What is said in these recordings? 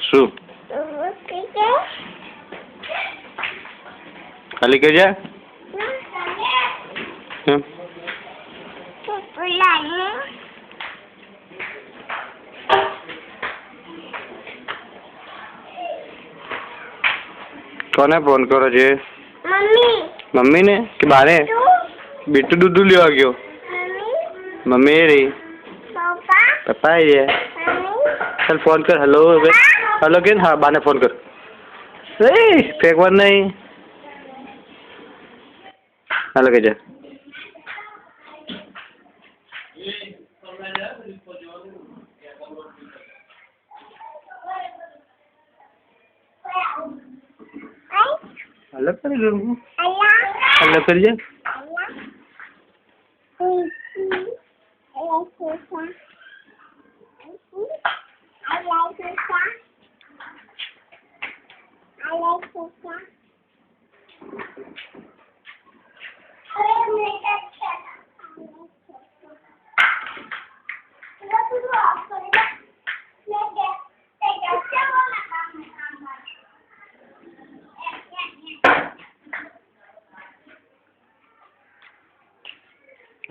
શું ખાલી કહી જા કોને ફોન કરો છે? મમ્મી ને કે બારે? બેટુ દૂધ લેવા ગયો. મમ્મી રે પપ્પા રે ચાલ ફોન કર. હેલો હેલો કે હા બાને ફોન કર. ફેંકવા નહીં. હેલો કે જા હેલો કરી દઉં. હેલો કરી જા.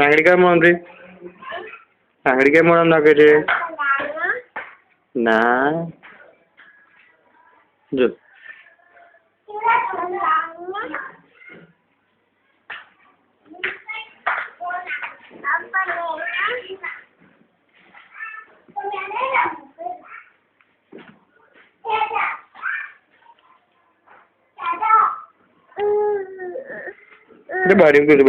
આંગળી કેમ મોંધી? આંગળી કેમ મોઢામાં નાખે છે? ના જો baring kali